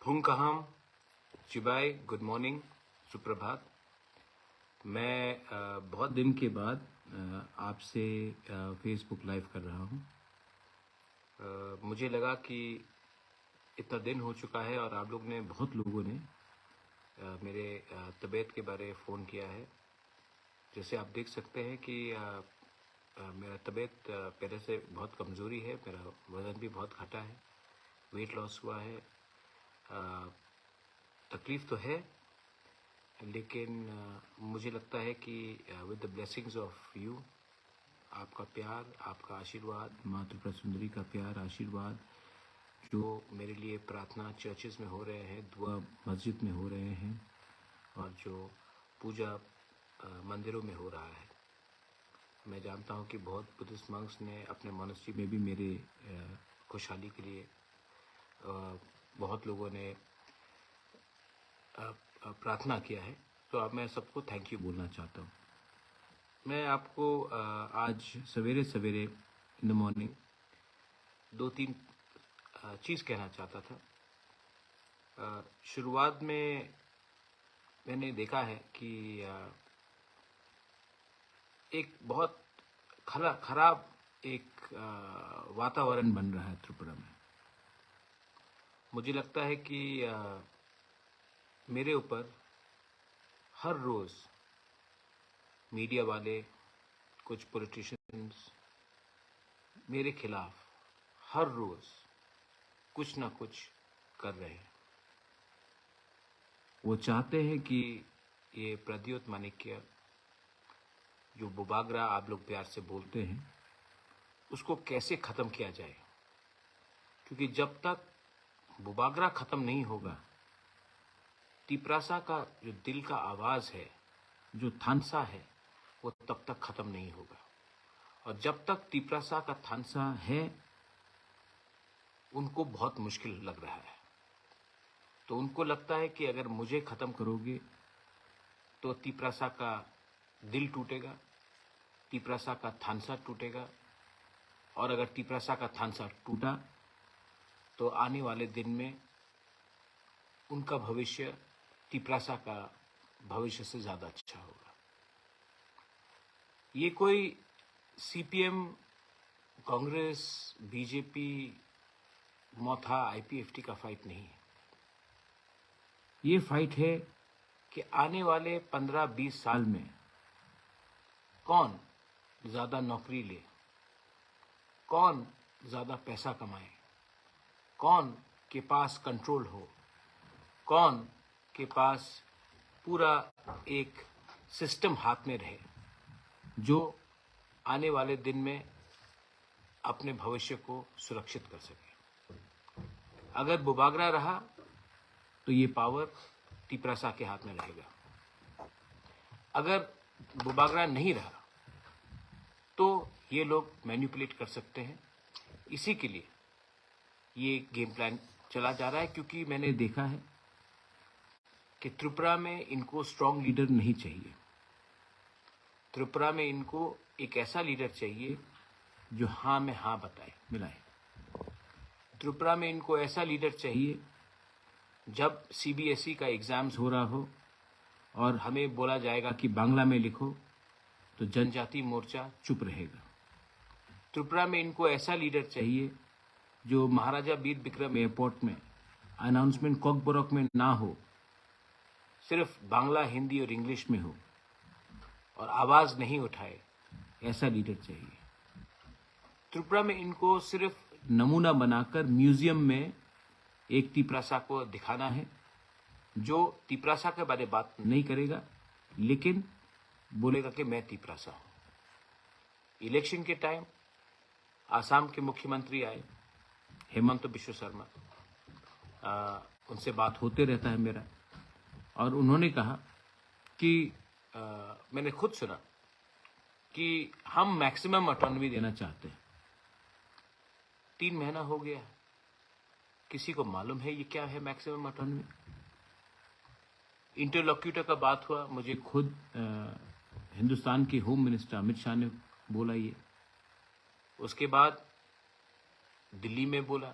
फुंकहम, चिबाई, good morning, सुप्रभात। मैं बहुत दिन के बाद आपसे फेसबुक लाइव कर रहा हूँ। मुझे लगा कि इतना दिन हो चुका है और आप बहुत लोगों ने मेरे तबीयत के बारे फ़ोन किया है। जैसे आप देख सकते हैं कि मेरा तबीयत पहले से बहुत कमज़ोरी है, मेरा वज़न भी बहुत घटा है, वेट लॉस हुआ है। तकलीफ़ तो है, लेकिन मुझे लगता है कि with the blessings of you, आपका प्यार, आपका आशीर्वाद, माँ त्रिपुरा सुंदरी का प्यार, आशीर्वाद, जो मेरे लिए प्रार्थना चर्चेस में हो रहे हैं, दुआ मस्जिद में हो रहे हैं और जो पूजा मंदिरों में हो रहा है। मैं जानता हूँ कि बहुत बुद्धिस्ट मंक्स ने अपने मॉनेस्ट्री में भी मेरे खुशहाली के लिए बहुत लोगों ने प्रार्थना किया है। तो अब मैं सबको थैंक यू बोलना चाहता हूँ। मैं आपको आज सवेरे सवेरे इन द मॉर्निंग 2-3 चीज़ कहना चाहता था। शुरुआत में मैंने देखा है कि एक बहुत खराब एक वातावरण बन रहा है त्रिपुरा में। मुझे लगता है कि मेरे ऊपर हर रोज़ मीडिया वाले, कुछ पॉलिटिशियंस मेरे खिलाफ हर रोज़ कुछ ना कुछ कर रहे हैं। वो चाहते हैं कि ये प्रद्योत माणिक्य, जो बुबागरा आप लोग प्यार से बोलते हैं, उसको कैसे ख़त्म किया जाए, क्योंकि जब तक बुबागरा ख़त्म नहीं होगा, तिप्रासा का जो दिल का आवाज़ है, जो थानसा है, वो तब तक ख़त्म नहीं होगा। और जब तक तिप्रासा का थानसा है, उनको बहुत मुश्किल लग रहा है। तो उनको लगता है कि अगर मुझे ख़त्म करोगे तो तिप्रासा का दिल टूटेगा, तिप्रासा का थानसा टूटेगा, और अगर तिप्रासा का थानसा टूटा तो आने वाले दिन में उनका भविष्य तिप्रासा का भविष्य से ज़्यादा अच्छा होगा। ये कोई सीपीएम, कांग्रेस, बीजेपी, मोथा, आईपीएफटी का फाइट नहीं है। ये फाइट है कि आने वाले 15-20 साल में कौन ज़्यादा नौकरी ले, कौन ज़्यादा पैसा कमाए, कौन के पास कंट्रोल हो, कौन के पास पूरा एक सिस्टम हाथ में रहे, जो आने वाले दिन में अपने भविष्य को सुरक्षित कर सके। अगर बुबागरा रहा तो ये पावर तिप्रासा के हाथ में रहेगा। अगर बुबागरा नहीं रहा तो ये लोग मैनिपुलेट कर सकते हैं। इसी के लिए ये गेम प्लान चला जा रहा है, क्योंकि मैंने देखा है कि त्रिपुरा में इनको स्ट्रॉन्ग लीडर नहीं चाहिए। त्रिपुरा में इनको एक ऐसा लीडर चाहिए जो हाँ में हाँ बताए, मिलाए। त्रिपुरा में इनको ऐसा लीडर चाहिए, जब सीबीएसई का एग्ज़ाम्स हो रहा हो और हमें बोला जाएगा कि बांग्ला में लिखो, तो जनजाति मोर्चा चुप रहेगा। त्रिपुरा में इनको ऐसा लीडर चाहिए जो महाराजा वीर विक्रम एयरपोर्ट में अनाउंसमेंट कॉकबोरक में ना हो, सिर्फ बांग्ला, हिंदी और इंग्लिश में हो और आवाज़ नहीं उठाए, ऐसा लीडर चाहिए। त्रिपुरा में इनको सिर्फ नमूना बनाकर म्यूजियम में एक तिप्रासा को दिखाना है, जो तिप्रासा के बारे में बात नहीं करेगा, लेकिन बोलेगा कि मैं तिप्रासा हूँ। इलेक्शन के टाइम आसाम के मुख्यमंत्री आए, हेमंत बिश्व शर्मा, उनसे बात होते रहता है मेरा, और उन्होंने कहा कि मैंने खुद सुना कि हम मैक्सिमम ऑटोनॉमी देना चाहते हैं। 3 महीना हो गया, किसी को मालूम है ये क्या है मैक्सिमम ऑटोनॉमी? इंटरलॉक्यूटर का बात हुआ, मुझे खुद हिंदुस्तान के होम मिनिस्टर अमित शाह ने बोला ये। उसके बाद दिल्ली में बोला,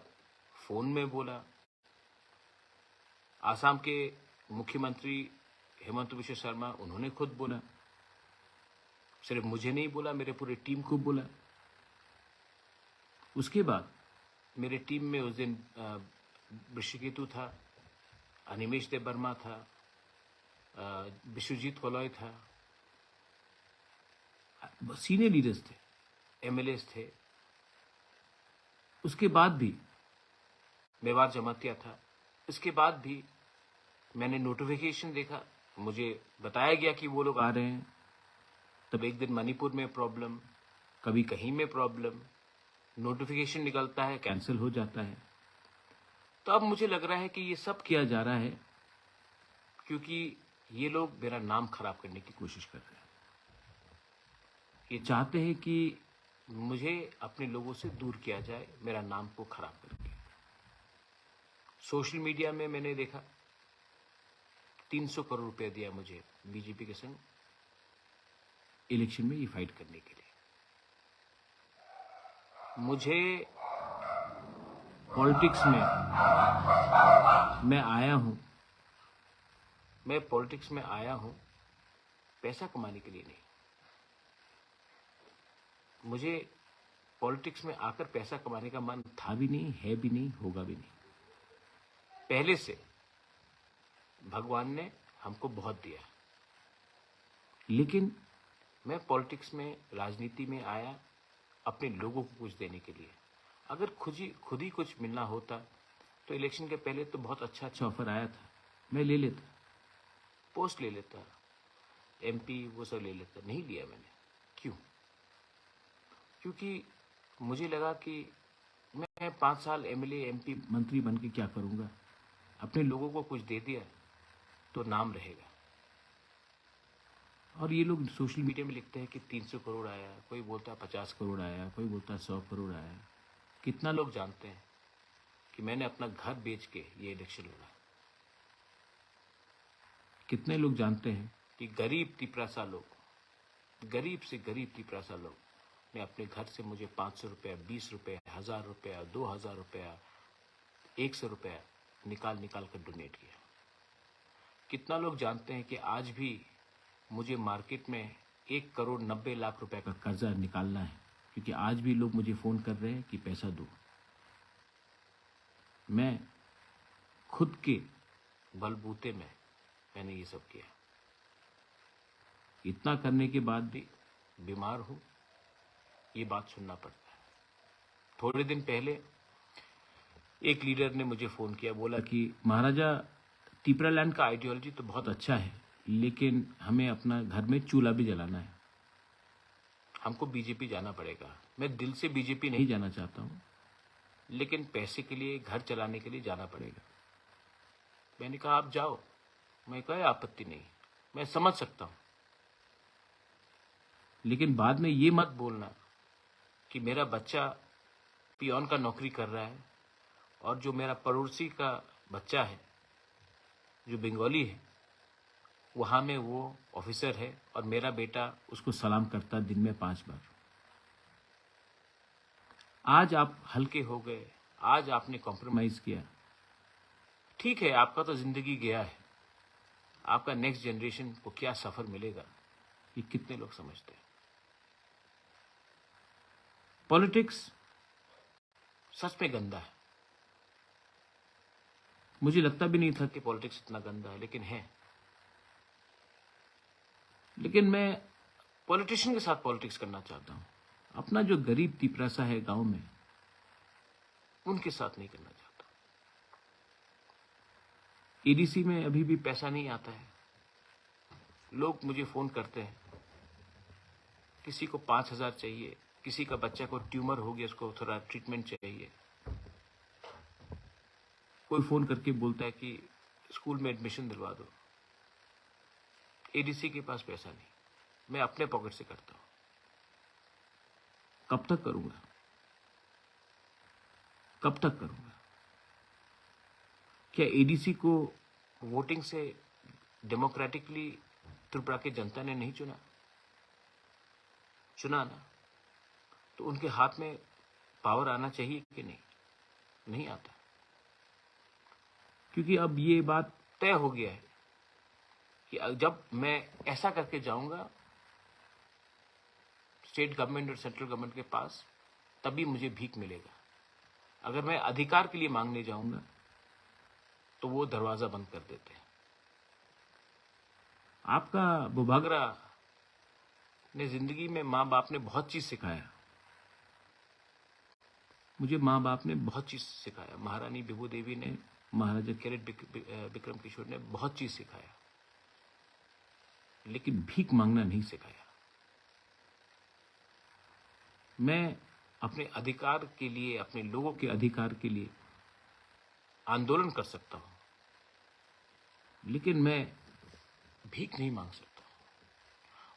फ़ोन में बोला, आसाम के मुख्यमंत्री हेमंत बिश्व शर्मा, उन्होंने खुद बोला, सिर्फ मुझे नहीं बोला, मेरे पूरे टीम को बोला। उसके बाद मेरे टीम में उस दिन ऋषिकेतु था, अनिमेश देव वर्मा था, विश्वजीत कोलॉय था, सीनियर लीडर्स थे, एमएलएस थे। उसके बाद भी मेवाड़ जमातिया था। इसके बाद भी मैंने नोटिफिकेशन देखा, मुझे बताया गया कि वो लोग आ रहे हैं। तब एक दिन मणिपुर में प्रॉब्लम, कभी कहीं में प्रॉब्लम, नोटिफिकेशन निकलता है, कैंसिल हो जाता है। तो अब मुझे लग रहा है कि ये सब किया जा रहा है क्योंकि ये लोग मेरा नाम खराब करने की कोशिश कर रहे हैं। ये चाहते हैं कि मुझे अपने लोगों से दूर किया जाए, मेरा नाम को खराब करके। सोशल मीडिया में मैंने देखा 300 करोड़ रुपया दिया मुझे बीजेपी के संग इलेक्शन में ये फाइट करने के लिए। मुझे पॉलिटिक्स में मैं पॉलिटिक्स में आया हूं पैसा कमाने के लिए नहीं। मुझे पॉलिटिक्स में आकर पैसा कमाने का मन था भी नहीं, है भी नहीं, होगा भी नहीं। पहले से भगवान ने हमको बहुत दिया, लेकिन मैं पॉलिटिक्स में, राजनीति में आया अपने लोगों को कुछ देने के लिए। अगर खुद ही कुछ मिलना होता तो इलेक्शन के पहले तो बहुत अच्छा ऑफर आया था, मैं ले लेता, पोस्ट ले लेता, एमपी वो सब ले लेता। नहीं लिया मैंने। क्यों? क्योंकि मुझे लगा कि मैं 5 साल एमएलए, एमपी, मंत्री बन के क्या करूंगा। अपने लोगों को कुछ दे दिया तो नाम रहेगा। और ये लोग सोशल मीडिया में लिखते हैं कि 300 करोड़ आया, कोई बोलता है 50 करोड़ आया, कोई बोलता है 100 करोड़ आया। कितना लोग जानते हैं कि मैंने अपना घर बेच के ये इलेक्शन लड़ा? कितने लोग जानते हैं कि गरीब तिपरासा लोग, गरीब से गरीब तिपरासा लोग ने अपने घर से मुझे 500 रुपया, 20 रुपया, 1000 रुपया, 2000 रुपया, 100 रुपया निकाल कर डोनेट किया? कितना लोग जानते हैं कि आज भी मुझे मार्केट में 1 करोड़ 90 लाख रुपए का कर्जा निकालना है, क्योंकि आज भी लोग मुझे फोन कर रहे हैं कि पैसा दो। मैं खुद के बलबूते में मैंने ये सब किया। इतना करने के बाद भी बीमार हूं, ये बात सुनना पड़ता है। थोड़े दिन पहले एक लीडर ने मुझे फोन किया, बोला कि महाराजा तिपरालैंड का आइडियोलॉजी तो बहुत अच्छा है, लेकिन हमें अपना घर में चूल्हा भी जलाना है, हमको बीजेपी जाना पड़ेगा। मैं दिल से बीजेपी नहीं जाना चाहता हूं, लेकिन पैसे के लिए, घर चलाने के लिए जाना पड़ेगा। मैंने कहा आप जाओ, मैं कहा आपत्ति नहीं, मैं समझ सकता हूं, लेकिन बाद में ये मत बोलना कि मेरा बच्चा पियोन का नौकरी कर रहा है और जो मेरा पड़ोसी का बच्चा है जो बंगाली है, वहां में वो ऑफिसर है और मेरा बेटा उसको सलाम करता दिन में 5 बार। आज आप हल्के हो गए, आज आपने कॉम्प्रोमाइज किया, ठीक है, आपका तो जिंदगी गया है, आपका नेक्स्ट जनरेशन को क्या सफर मिलेगा ये कितने लोग समझते हैं। पॉलिटिक्स सच में गंदा है। मुझे लगता भी नहीं था कि पॉलिटिक्स इतना गंदा है, लेकिन है। लेकिन मैं पॉलिटिशियन के साथ पॉलिटिक्स करना चाहता हूं। अपना जो गरीब तिपरासा है गांव में, उनके साथ नहीं करना चाहता। एडीसी में अभी भी पैसा नहीं आता है। लोग मुझे फोन करते हैं, किसी को 5000 चाहिए, किसी का बच्चा को ट्यूमर हो गया, उसको थोड़ा ट्रीटमेंट चाहिए। कोई फोन करके बोलता है कि स्कूल में एडमिशन दिलवा दो। एडीसी के पास पैसा नहीं, मैं अपने पॉकेट से करता हूं। कब तक करूंगा? कब तक करूंगा? क्या एडीसी को वोटिंग से डेमोक्रेटिकली त्रिपुरा की जनता ने नहीं चुना? चुना ना, तो उनके हाथ में पावर आना चाहिए कि नहीं? नहीं आता, क्योंकि अब ये बात तय हो गया है कि जब मैं ऐसा करके जाऊंगा स्टेट गवर्नमेंट और सेंट्रल गवर्नमेंट के पास, तभी मुझे भीख मिलेगा। अगर मैं अधिकार के लिए मांगने जाऊंगा तो वो दरवाजा बंद कर देते हैं। आपका बुभागरा ने जिंदगी में माँ बाप ने बहुत चीज सिखाया। मुझे माँ बाप ने बहुत चीज सिखाया। महारानी विभू देवी ने, महाराजा कैरेट विक्रम किशोर ने बहुत चीज सिखाया, लेकिन भीख मांगना नहीं सिखाया। मैं अपने अधिकार के लिए, अपने लोगों के अधिकार के लिए आंदोलन कर सकता हूं, लेकिन मैं भीख नहीं मांग सकता।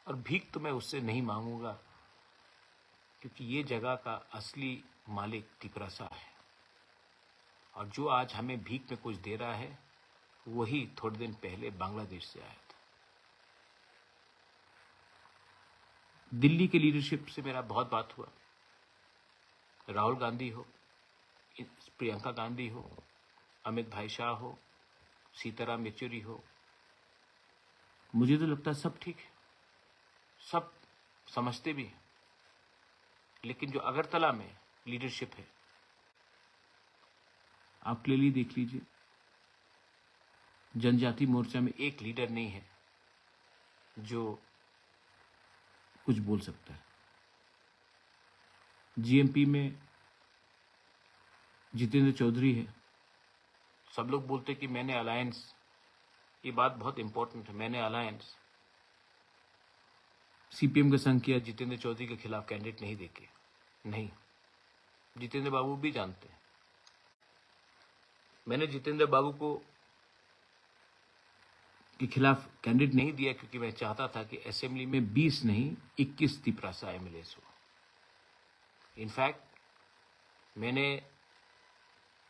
और भीख तो मैं उससे नहीं मांगूंगा, क्योंकि ये जगह का असली मालिक तिपरासा है। और जो आज हमें भीख में कुछ दे रहा है, वही थोड़े दिन पहले बांग्लादेश से आया था। दिल्ली के लीडरशिप से मेरा बहुत बात हुआ। राहुल गांधी हो, प्रियंका गांधी हो, अमित भाई शाह हो, सीताराम येचुरी हो, मुझे तो लगता है सब ठीक है, सब समझते भी हैं। लेकिन जो अगरतला में लीडरशिप है, आप क्लियरली देख लीजिए, जनजाति मोर्चा में एक लीडर नहीं है जो कुछ बोल सकता है। जीएमपी में जितेंद्र चौधरी है। सब लोग बोलते कि मैंने अलायंस, ये बात बहुत इंपॉर्टेंट है, मैंने अलायंस सीपीएम का संग किया जितेंद्र चौधरी के खिलाफ कैंडिडेट नहीं देके। नहीं, जितेंद्र बाबू भी जानते हैं। मैंने जितेंद्र बाबू को के खिलाफ कैंडिडेट नहीं दिया क्योंकि मैं चाहता था कि असेंबली में 20 नहीं 21 तिपरासा एमएलएस हो। इनफैक्ट मैंने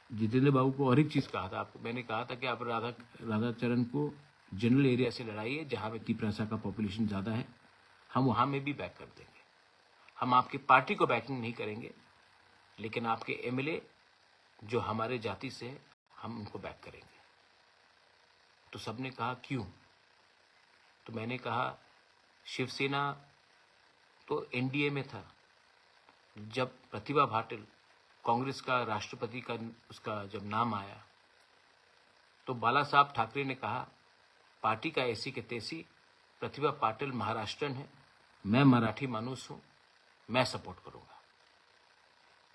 जितेंद्र बाबू को और एक चीज कहा था आपको, मैंने कहा था कि आप राधाचरण को जनरल एरिया से लड़ाइए जहां पे तिपरासा का पॉपुलेशन ज्यादा है, हम वहां में भी बैक कर देंगे। हम आपकी पार्टी को बैकिंग नहीं करेंगे, लेकिन आपके एमएलए जो हमारे जाति से है, हम उनको बैक करेंगे। तो सबने कहा क्यों? तो मैंने कहा शिवसेना तो एनडीए में था। जब प्रतिभा पाटिल कांग्रेस का राष्ट्रपति का उसका जब नाम आया, तो बाला साहब ठाकरे ने कहा पार्टी का ऐसी के तैसी, प्रतिभा पाटिल महाराष्ट्रन है, मैं मराठी मानुस हूं, मैं सपोर्ट करूंगा।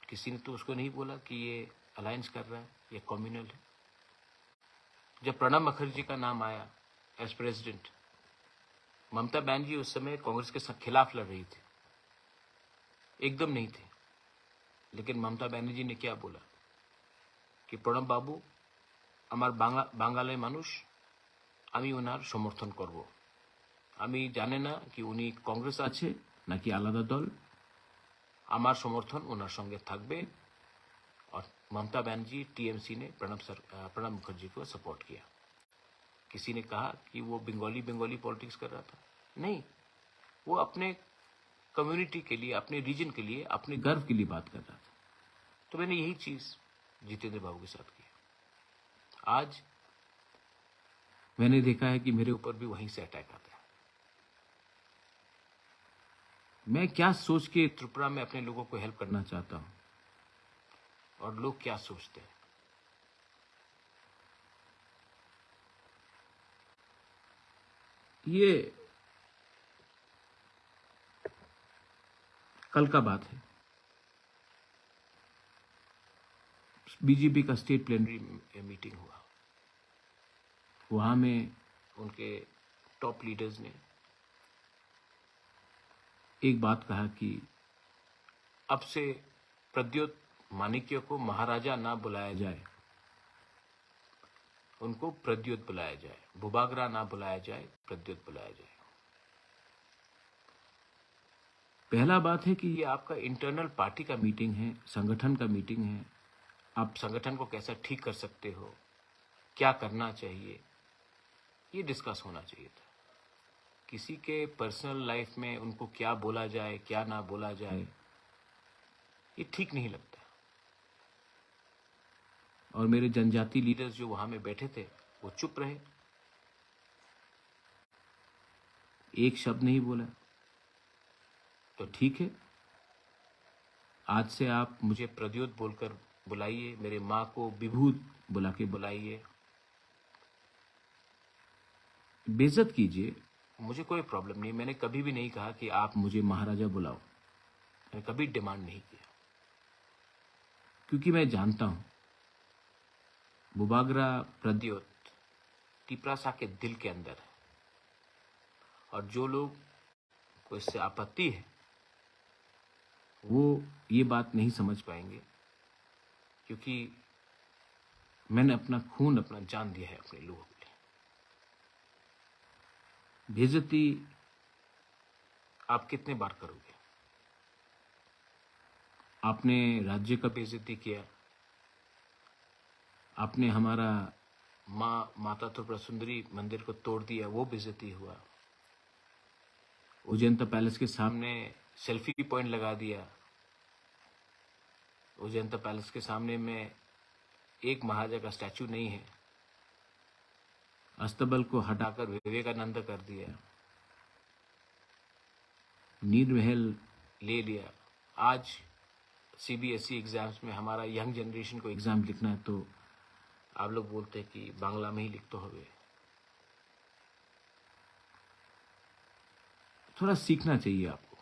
किसी ने तो उसको नहीं बोला कि ये अलायंस कर रहा है, ये कम्युनल है। जब प्रणब मुखर्जी का नाम आया एज प्रेसिडेंट, ममता बनर्जी उस समय कांग्रेस के खिलाफ लड़ रही थी, एकदम नहीं थे। लेकिन ममता बनर्जी ने क्या बोला कि प्रणब बाबू আমার বাঙালি মানুষ, আমি ওনার সমর্থন করব। আমি জানি না कि উনি कांग्रेस আছে নাকি আলাদা দল, আমার সমর্থন ওনার সঙ্গে থাকবে। और ममता बनर्जी टीएमसी ने प्रणब मुखर्जी को सपोर्ट किया। किसी ने कहा कि वो बंगाली पॉलिटिक्स कर रहा था, नहीं, वो अपने कम्युनिटी के लिए, अपने रीजन के लिए, अपने गर्व के लिए बात कर रहा था। तो मैंने यही चीज जितेंद्र बाबू के साथ की। आज मैंने देखा है कि मेरे ऊपर भी वहीं से अटैक आता है। मैं क्या सोच के त्रिपुरा में अपने लोगों को हेल्प करना चाहता हूं, और लोग क्या सोचते हैं। ये कल का बात है। बीजेपी का स्टेट प्लेनरी मीटिंग हुआ, वहां में उनके टॉप लीडर्स ने एक बात कहा कि अब से प्रद्योत माणिक्य को महाराजा ना बुलाया जाए, उनको प्रद्योत बुलाया जाए, बुबागरा ना बुलाया जाए, प्रद्योत बुलाया जाए। पहला बात है कि ये आपका इंटरनल पार्टी का मीटिंग है, संगठन का मीटिंग है। आप संगठन को कैसा ठीक कर सकते हो, क्या करना चाहिए, ये डिस्कस होना चाहिए था। किसी के पर्सनल लाइफ में उनको क्या बोला जाए, क्या ना बोला जाए, ये ठीक नहीं लगता। और मेरे जनजाति लीडर्स जो वहां में बैठे थे, वो चुप रहे, एक शब्द नहीं बोला। तो ठीक है, आज से आप मुझे प्रद्योत बोलकर बुलाइए, मेरे माँ को विभूत बुला के बुलाइए, बेइज्जत कीजिए, मुझे कोई प्रॉब्लम नहीं। मैंने कभी भी नहीं कहा कि आप मुझे महाराजा बुलाओ, मैंने कभी डिमांड नहीं किया, क्योंकि मैं जानता हूं बुबागरा प्रद्योत टिपरासा के दिल के अंदर है, और जो लोग को इससे आपत्ति है वो ये बात नहीं समझ पाएंगे, क्योंकि मैंने अपना खून, अपना जान दिया है अपने लोगों के लिए। बेइज्जती आप कितने बार करोगे? आपने राज्य का बेइज्जती किया, आपने हमारा माता त्रिपुरा सुंदरी मंदिर को तोड़ दिया, वो बेइज्जती हुआ। उजैंता पैलेस के सामने सेल्फी पॉइंट लगा दिया। उजैंता पैलेस के सामने में एक महाराजा का स्टैचू नहीं है, अस्तबल को हटाकर विवेकानंद कर दिया, नीर महल ले लिया। आज सीबीएसई एग्जाम्स में हमारा यंग जनरेशन को एग्जाम लिखना है तो आप लोग बोलते हैं कि बांग्ला में ही लिख तो होवे। थोड़ा सीखना चाहिए आपको।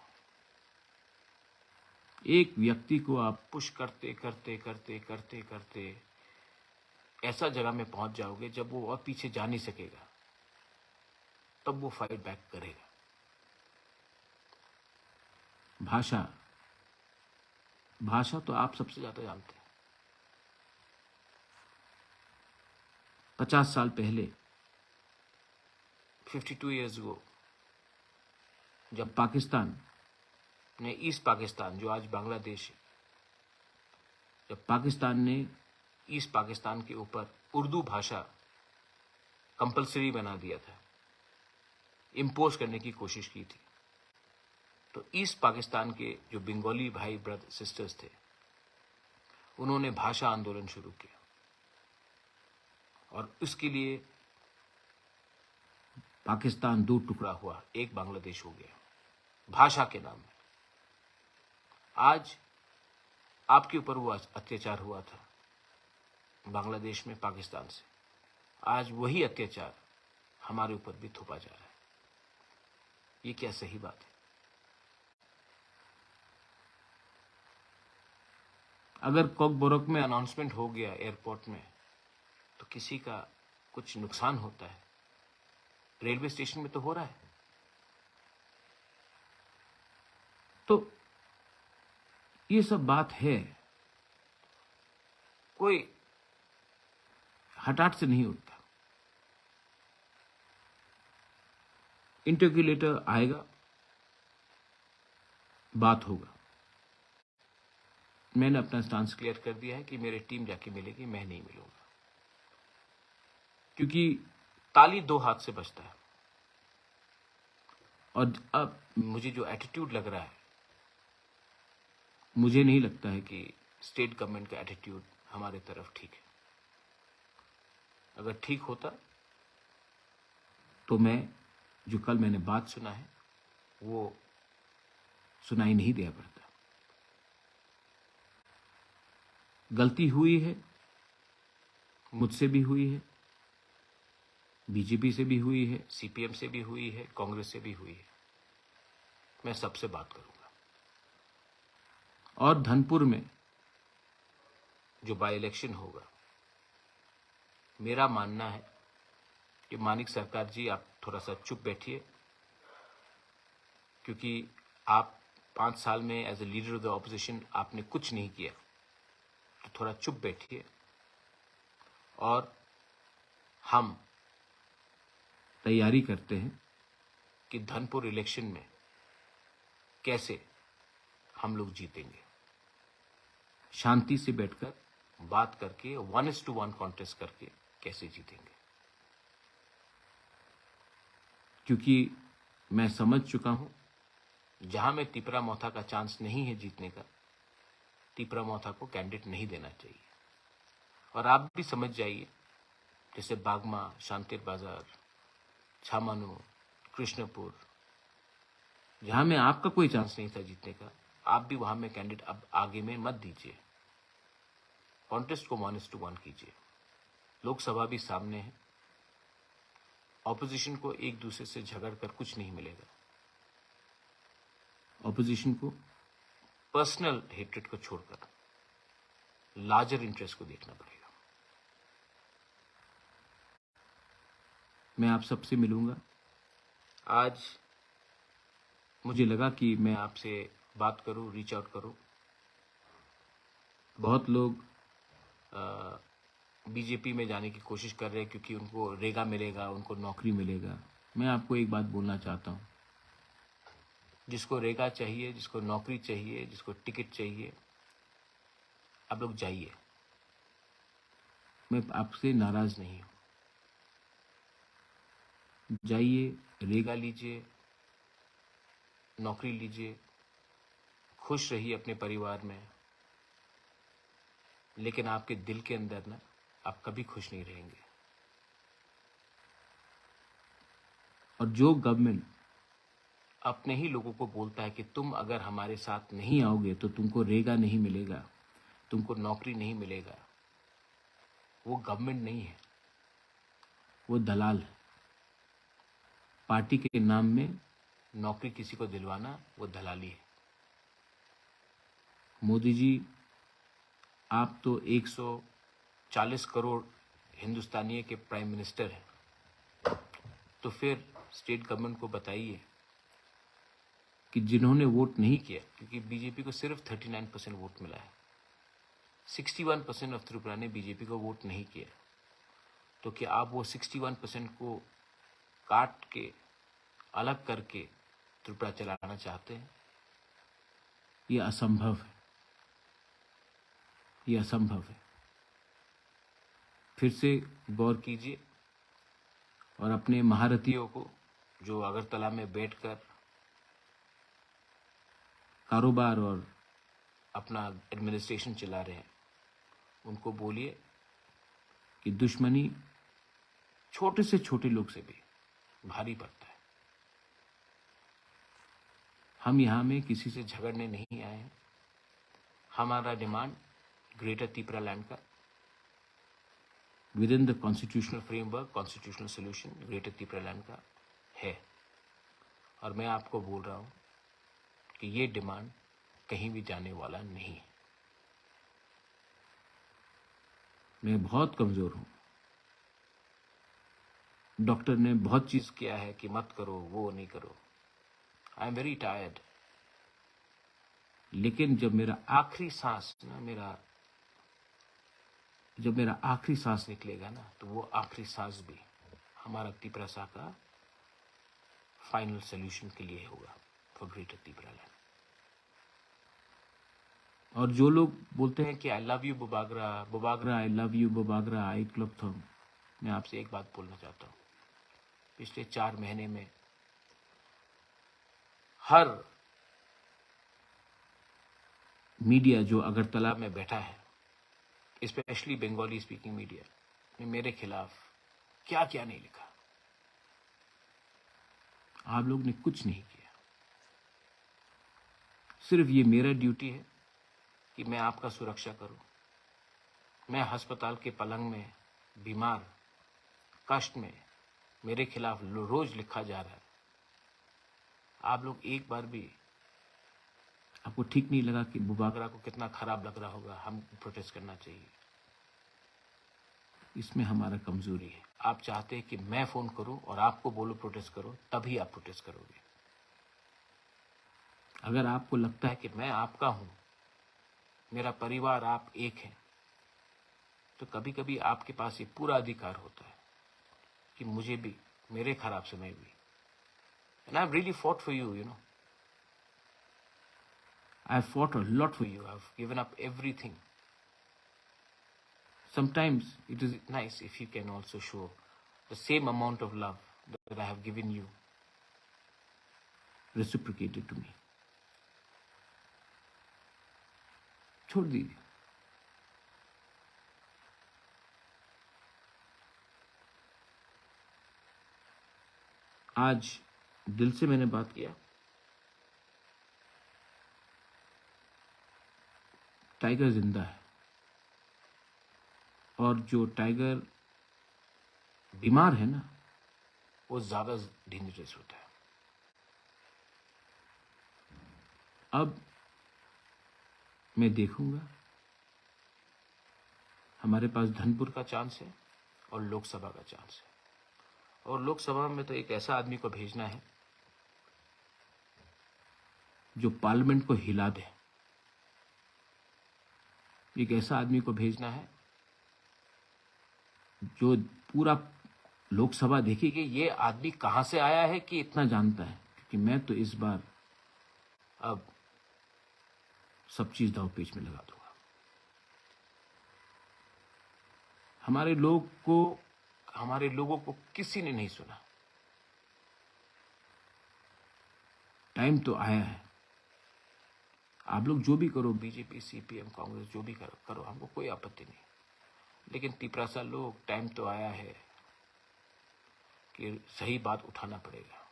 एक व्यक्ति को आप पुश करते करते करते करते करते ऐसा जगह में पहुंच जाओगे जब वो और पीछे जा नहीं सकेगा, तब वो फाइट बैक करेगा। भाषा तो आप सबसे ज्यादा जानते हैं। 50 साल पहले, 52 years ago, जब पाकिस्तान ने ईस्ट पाकिस्तान, जो आज बांग्लादेश है, जब पाकिस्तान ने ईस्ट पाकिस्तान के ऊपर उर्दू भाषा कंपलसरी बना दिया था, इम्पोज करने की कोशिश की थी, तो ईस्ट पाकिस्तान के जो बंगाली भाई ब्रदर सिस्टर्स थे, उन्होंने भाषा आंदोलन शुरू किया, और उसके लिए पाकिस्तान दो टुकड़ा हुआ, एक बांग्लादेश हो गया भाषा के नाम में। आज आपके ऊपर वो अत्याचार हुआ था बांग्लादेश में पाकिस्तान से, आज वही अत्याचार हमारे ऊपर भी थोपा जा रहा है। ये क्या सही बात है? अगर कॉकबोरोक में अनाउंसमेंट हो गया एयरपोर्ट में तो किसी का कुछ नुकसान होता है, रेलवे स्टेशन में तो हो रहा है। तो ये सब बात है, कोई हठात से नहीं उठता। इंटरक्यूलेटर आएगा, बात होगा। मैंने अपना स्टांस क्लियर कर दिया है कि मेरी टीम जाके मिलेगी, मैं नहीं मिलूंगा, क्योंकि ताली दो हाथ से बजता है। और अब मुझे जो एटीट्यूड लग रहा है, मुझे नहीं लगता है कि स्टेट गवर्नमेंट का एटीट्यूड हमारे तरफ ठीक है। अगर ठीक होता तो मैं जो कल मैंने बात सुना है वो सुनाई नहीं दिया पड़ता। गलती हुई है, मुझसे भी हुई है, बीजेपी से भी हुई है, सीपीएम से भी हुई है, कांग्रेस से भी हुई है। मैं सबसे बात करूंगा। और धनपुर में जो बाई इलेक्शन होगा, मेरा मानना है कि मानिक सरकार जी, आप थोड़ा सा चुप बैठिए, क्योंकि आप 5 साल में as a leader of the opposition आपने कुछ नहीं किया, तो थोड़ा चुप बैठिए और हम तैयारी करते हैं कि धनपुर इलेक्शन में कैसे हम लोग जीतेंगे। शांति से बैठकर बात करके 1:1 कॉन्टेस्ट करके कैसे जीतेंगे, क्योंकि मैं समझ चुका हूं, जहां में तिपरा मोथा का चांस नहीं है जीतने का, तिपरा मोथा को कैंडिडेट नहीं देना चाहिए। और आप भी समझ जाइए जैसे बागमा, शांतिर बाजार, छामानू, कृष्णपुर, जहां में आपका कोई चांस नहीं था जीतने का, आप भी वहां में कैंडिडेट अब आगे में मत दीजिए। कॉन्टेस्ट को 1:1 कीजिए। लोकसभा भी सामने है। ऑपोजिशन को एक दूसरे से झगड़ कर कुछ नहीं मिलेगा। ऑपोजिशन को पर्सनल हेट्रेड को छोड़कर लार्जर इंटरेस्ट को देखना पड़ेगा। मैं आप सबसे मिलूंगा। आज मुझे लगा कि मैं आपसे बात करूं, रीच आउट करूं। बहुत लोग बीजेपी में जाने की कोशिश कर रहे हैं क्योंकि उनको रेगा मिलेगा, उनको नौकरी मिलेगा। मैं आपको एक बात बोलना चाहता हूं, जिसको रेगा चाहिए, जिसको नौकरी चाहिए, जिसको टिकट चाहिए, आप लोग जाइए। मैं आपसे नाराज नहीं हूं। जाइए, रेगा लीजिए, नौकरी लीजिए, खुश रहिए अपने परिवार में। लेकिन आपके दिल के अंदर ना आप कभी खुश नहीं रहेंगे। और जो गवर्नमेंट अपने ही लोगों को बोलता है कि तुम अगर हमारे साथ नहीं आओगे तो तुमको रेगा नहीं मिलेगा, तुमको नौकरी नहीं मिलेगा, वो गवर्नमेंट नहीं है, वो दलाल है। पार्टी के नाम में नौकरी किसी को दिलवाना वो दलाली है। मोदी जी, आप तो 140 करोड़ हिंदुस्तानियों के प्राइम मिनिस्टर हैं। तो फिर स्टेट गवर्नमेंट को बताइए कि जिन्होंने वोट नहीं किया, क्योंकि बीजेपी को सिर्फ 39% वोट मिला है, 61% ऑफ त्रिपुरा ने बीजेपी को वोट नहीं किया, तो क्या आप वो 61% को काट के अलग करके त्रिपुरा चलाना चाहते हैं? ये असंभव है, ये असंभव है। फिर से गौर कीजिए और अपने महारथियों को जो अगरतला में बैठकर कारोबार और अपना एडमिनिस्ट्रेशन चला रहे हैं, उनको बोलिए कि दुश्मनी छोटे से छोटे लोग से भी भारी पड़ता है। हम यहां में किसी से झगड़ने नहीं आए हैं। हमारा डिमांड ग्रेटर त्रिपुरा लैंड का with in the constitutional framework, constitutional solution greater Tripura land का है। और मैं आपको बोल रहा हूं कि ये डिमांड कहीं भी जाने वाला नहीं है। मैं बहुत कमजोर हूं। डॉक्टर ने बहुत चीज किया है कि मत करो, वो नहीं करो। I am very tired. लेकिन जब मेरा आखिरी सांस निकलेगा ना, तो वो आखिरी सांस भी हमारा त्रिपुरा का फाइनल सोल्यूशन के लिए होगा फॉर ग्रेटर त्रिपुरा लैंड। और जो लोग बोलते हैं कि I love you Bubagra, Bubagra I love you, Bubagra I club थम, मैं आपसे एक बात बोलना चाहता हूं। पिछले 4 महीने में हर मीडिया जो अगरतला में बैठा है, स्पेशली बंगाली स्पीकिंग मीडिया, ने मेरे खिलाफ क्या क्या नहीं लिखा। आप लोग ने कुछ नहीं किया। सिर्फ ये मेरा ड्यूटी है कि मैं आपका सुरक्षा करूं। मैं अस्पताल के पलंग में बीमार, कष्ट में, मेरे खिलाफ रोज लिखा जा रहा है। आप लोग एक बार भी, आपको ठीक नहीं लगा कि बुबागरा को कितना खराब लग रहा होगा, हम प्रोटेस्ट करना चाहिए। इसमें हमारा कमजोरी है। आप चाहते हैं कि मैं फोन करूं और आपको बोलो प्रोटेस्ट करो, तभी आप प्रोटेस्ट करोगे। अगर आपको लगता है कि मैं आपका हूं, मेरा परिवार आप एक हैं, तो कभी कभी आपके पास ये पूरा अधिकार होता है कि मुझे भी, मेरे खराब समय भी, and I've really fought for you, you know. I've fought a lot for you. I've given up everything. Sometimes it is nice if you can also show the same amount of love that I have given you, reciprocated to me. छोड़ दीजिए। आज दिल से मैंने बात किया। Tiger जिंदा है और जो टाइगर बीमार है ना, वो ज्यादा डेंजरस होता है। अब मैं देखूंगा, हमारे पास धनपुर का चांस है और लोकसभा का चांस है, और लोकसभा में तो एक ऐसा आदमी को भेजना है जो पार्लियामेंट को हिला दे। एक ऐसा आदमी को भेजना है जो पूरा लोकसभा देखी कि ये आदमी कहां से आया है कि इतना जानता है, क्योंकि मैं तो इस बार अब सब चीज दांवपेच में लगा दूंगा। हमारे लोगों को किसी ने नहीं सुना। टाइम तो आया है। आप लोग जो भी करो, बीजेपी, सीपीएम, कांग्रेस, जो भी करो, हमको कोई आपत्ति नहीं, लेकिन तिपरासा लोग, टाइम तो आया है कि सही बात उठाना पड़ेगा।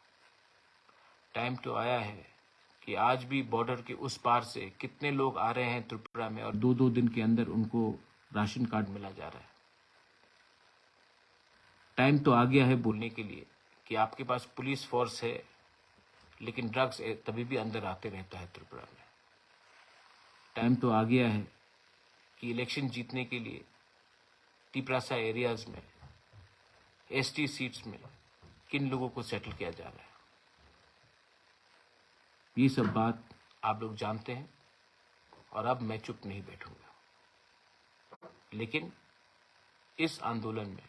टाइम तो आया है कि आज भी बॉर्डर के उस पार से कितने लोग आ रहे हैं त्रिपुरा में और 2-2 दिन के अंदर उनको राशन कार्ड मिला जा रहा है। टाइम तो आ गया है बोलने के लिए कि आपके पास पुलिस फोर्स है, लेकिन ड्रग्स तभी भी अंदर आते रहता है त्रिपुरा में। टाइम तो आ गया है कि इलेक्शन जीतने के लिए तिपरासा एरियाज में, एसटी सीट्स में किन लोगों को सेटल किया जा रहा है। ये सब बात आप लोग जानते हैं और अब मैं चुप नहीं बैठूंगा, लेकिन इस आंदोलन में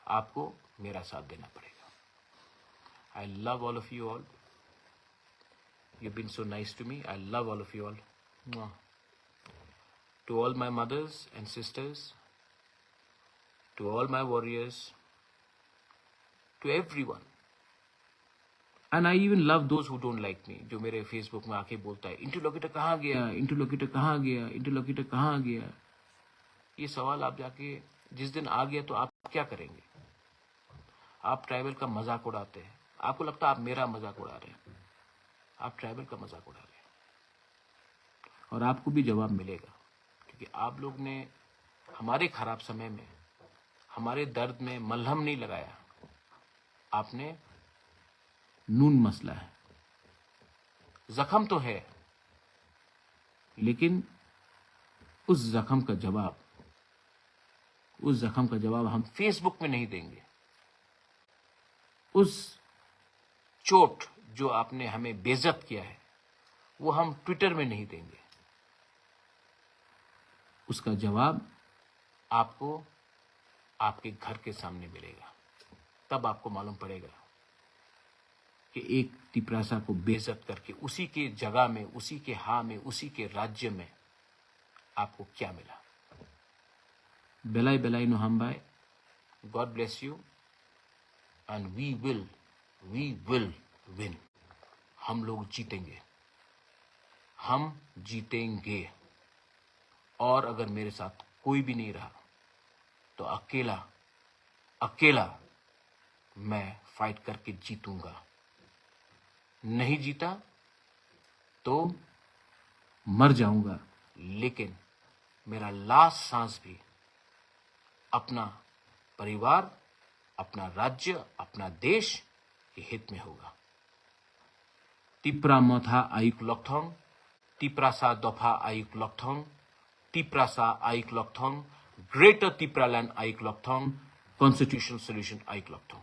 आपको मेरा साथ देना पड़ेगा। I love all of you all. You've been so nice to me. I love all of you all. Mwah. To all my mothers and sisters, to all my warriors, to everyone. And I even love those who don't like me, जो मेरे Facebook में आके बोलता है interlocutor कहाँ गया, interlocutor कहाँ गया, इंटरलोकेटर कहाँ गया। ये सवाल आप जाके जिस दिन आ गया तो आप क्या करेंगे? आप ट्राइबल का मजाक उड़ाते हैं, आपको लगता है आप मेरा मजाक उड़ा रहे हैं, आप ट्राइबल का मजाक उड़ा रहे हैं, और आपको भी जवाब मिलेगा, क्योंकि आप लोग ने हमारे खराब समय में, हमारे दर्द में मलहम नहीं लगाया, आपने नून मसला है। जख्म तो है, लेकिन उस जख्म का जवाब हम फेसबुक में नहीं देंगे। उस चोट जो आपने हमें बेइज्जत किया है, वो हम ट्विटर में नहीं देंगे। उसका जवाब आपको आपके घर के सामने मिलेगा। तब आपको मालूम पड़ेगा कि एक तिपरासा को बेइज्जत करके उसी के जगह में, उसी के हाँ में, उसी के राज्य में आपको क्या मिला। बेलाई बेलाई नो हम बाय। God bless you and we will win. हम लोग जीतेंगे, हम जीतेंगे। और अगर मेरे साथ कोई भी नहीं रहा तो अकेला मैं फाइट करके जीतूंगा। नहीं जीता तो मर जाऊंगा, लेकिन मेरा लास्ट सांस भी अपना परिवार, अपना राज्य, अपना देश के हित में होगा। तिप्रा मोथा आयुक लॉकथोंग, तिप्रासा दोफा आयुक लॉकथोंग, तिप्रासा आयुक लॉकथोंग, ग्रेटर तिप्रालैंड आयुक लॉकथोंग, कॉन्स्टिट्यूशनल सॉल्यूशन आयुक लॉकथोंग।